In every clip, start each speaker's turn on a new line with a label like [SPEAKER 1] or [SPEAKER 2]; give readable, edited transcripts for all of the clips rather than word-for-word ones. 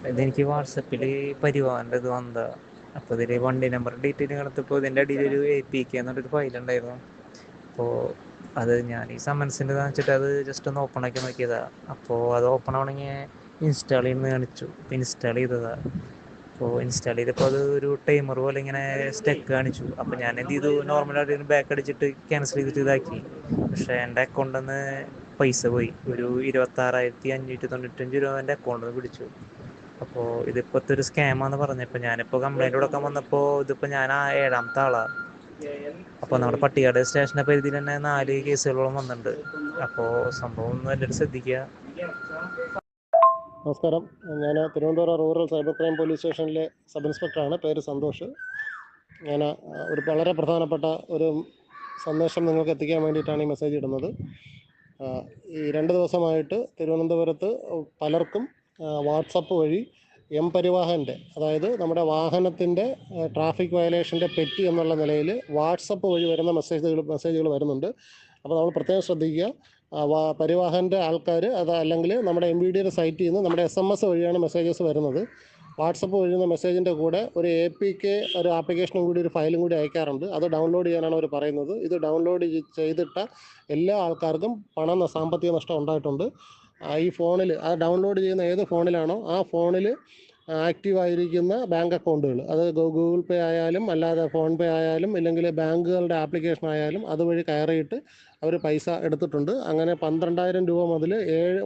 [SPEAKER 1] ഇതെനിക്ക് വാട്സപ്പിൽ പരിവാറിൻ്റെ ഇത് വന്നതാ. അപ്പോൾ ഇതിൽ വണ്ടി നമ്പർ ഡീറ്റെയിൽ കിടത്തപ്പോൾ ഇതിൻ്റെ അടിയിൽ ഒരു APK എന്നൊരു ഫയൽ ഉണ്ടായിരുന്നു. അപ്പോൾ അത് ഞാൻ ഈ സമൻസിൻ്റെ വെച്ചിട്ട് അത് ജസ്റ്റ് ഒന്ന് ഓപ്പൺ ആക്കി നോക്കിയതാ. അപ്പോൾ അത് ഓപ്പൺ ആവണമെങ്കിൽ ഇൻസ്റ്റാൾ ചെയ്യുന്നത് കാണിച്ചു. അപ്പോൾ ഇൻസ്റ്റാൾ ചെയ്തതാ. അപ്പോൾ ഇൻസ്റ്റാൾ ചെയ്തപ്പോൾ അത് ഒരു ടൈമർ പോലെ ഇങ്ങനെ സ്റ്റക്ക് കാണിച്ചു. അപ്പോൾ ഞാൻ എന്ത് ചെയ്തു, നോർമലായിട്ട് ബാക്ക് അടിച്ചിട്ട് ക്യാൻസൽ ചെയ്തിട്ട് ഇതാക്കി. പക്ഷേ എൻ്റെ അക്കൗണ്ടിൽ നിന്ന് പൈസ പോയി. ഒരു 26,595 രൂപ എൻ്റെ അക്കൗണ്ടിൽ നിന്ന് പിടിച്ചു. അപ്പോൾ ഇതിപ്പോഴത്തെ ഒരു സ്കാമാന്ന് പറഞ്ഞപ്പോൾ ഞാനിപ്പോൾ കംപ്ലൈൻറ്റ് കൊടുക്കാൻ വന്നപ്പോൾ ഇതിപ്പോൾ ഞാൻ ഏഴാമത്തെ ആളാണ്. അപ്പോൾ നമ്മുടെ പട്ടിക്കാട് സ്റ്റേഷൻ്റെ പരിധിയിൽ തന്നെ 4 കേസുകളോളം വന്നിട്ടുണ്ട്. അപ്പോൾ സംഭവം ഒന്ന് എല്ലാവരും ശ്രദ്ധിക്കുക.
[SPEAKER 2] നമസ്കാരം, ഞാൻ Thiruvananthapuram rural cyber crime police സ്റ്റേഷനിലെ സബ് ഇൻസ്പെക്ടറാണ്. പേര് സന്തോഷ്. ഞാൻ ഒരു വളരെ പ്രധാനപ്പെട്ട ഒരു സന്ദേശം നിങ്ങൾക്ക് എത്തിക്കാൻ വേണ്ടിയിട്ടാണ് ഈ മെസ്സേജ് ഇടുന്നത്. ഈ 2 ദിവസമായിട്ട് തിരുവനന്തപുരത്ത് പലർക്കും വാട്സപ്പ് വഴി പരിവാഹൻ്റെ, അതായത് നമ്മുടെ വാഹനത്തിൻ്റെ ട്രാഫിക് വയലേഷൻ്റെ പെറ്റി എന്നുള്ള നിലയിൽ വാട്സപ്പ് വഴി വരുന്ന മെസ്സേജുകൾ വരുന്നുണ്ട്. അപ്പോൾ നമ്മൾ പ്രത്യേകം ശ്രദ്ധിക്കുക. പരിവാഹൻ്റെ ആൾക്കാർ അത് അല്ലെങ്കിൽ നമ്മുടെ MVDയുടെ സൈറ്റിൽ നിന്ന് നമ്മുടെ SMS വഴിയാണ് മെസ്സേജസ് വരുന്നത്. വാട്സപ്പ് വഴിയുന്ന മെസ്സേജിൻ്റെ കൂടെ ഒരു APK, ഒരു ആപ്ലിക്കേഷനും കൂടി, ഒരു ഫയലും കൂടി അയക്കാറുണ്ട്. അത് ഡൗൺലോഡ് ചെയ്യാനാണ് അവർ പറയുന്നത്. ഇത് ഡൗൺലോഡ് ചെയ്തിട്ട എല്ലാ ആൾക്കാർക്കും സാമ്പത്തിക നഷ്ടം ഉണ്ടായിട്ടുണ്ട്. ഈ ഫോണിൽ അത് ഡൗൺലോഡ് ചെയ്യുന്ന ഏത് ഫോണിലാണോ ആ ഫോണിൽ ആക്റ്റീവായിരിക്കുന്ന ബാങ്ക് അക്കൗണ്ടുകൾ, അത് ഗൂഗിൾ പേ ആയാലും അല്ലാതെ ഫോൺ പേ ആയാലും ഇല്ലെങ്കിൽ ബാങ്കുകളുടെ ആപ്ലിക്കേഷൻ ആയാലും അതുവഴി കയറിയിട്ട് അവർ പൈസ എടുത്തിട്ടുണ്ട്. അങ്ങനെ 12,000 രൂപ മുതൽ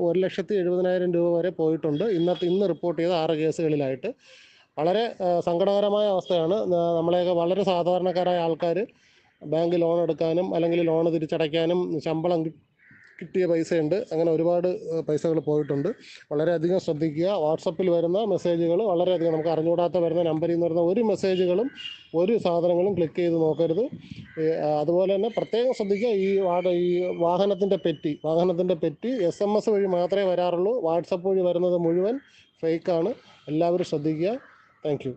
[SPEAKER 2] 1,70,000 രൂപ വരെ പോയിട്ടുണ്ട്. ഇന്ന് റിപ്പോർട്ട് ചെയ്ത 6 കേസുകളിലായിട്ട്. വളരെ സങ്കടകരമായ അവസ്ഥയാണ്. നമ്മളെയൊക്കെ വളരെ സാധാരണക്കാരായ ആൾക്കാർ ബാങ്ക് ലോൺ എടുക്കാനും അല്ലെങ്കിൽ ലോൺ തിരിച്ചടയ്ക്കാനും ശമ്പളം കിട്ടിയ പൈസയുണ്ട്. അങ്ങനെ ഒരുപാട് പൈസകൾ പോയിട്ടുണ്ട്. വളരെയധികം ശ്രദ്ധിക്കുക. വാട്സപ്പിൽ വരുന്ന മെസ്സേജുകൾ വളരെയധികം, നമുക്ക് അറിഞ്ഞുകൂടാത്ത വരുന്ന നമ്പറിൽ നിന്ന് വരുന്ന ഒരു മെസ്സേജുകളും ഒരു സാധനങ്ങളും ക്ലിക്ക് ചെയ്ത് നോക്കരുത്. അതുപോലെ തന്നെ പ്രത്യേകം ശ്രദ്ധിക്കുക. ഈ വാഹനത്തിൻ്റെ പെറ്റി SMS വഴി മാത്രമേ വരാറുള്ളൂ. വാട്സപ്പ് വഴി വരുന്നത് മുഴുവൻ ഫേക്കാണ്. എല്ലാവരും ശ്രദ്ധിക്കുക. Thank you.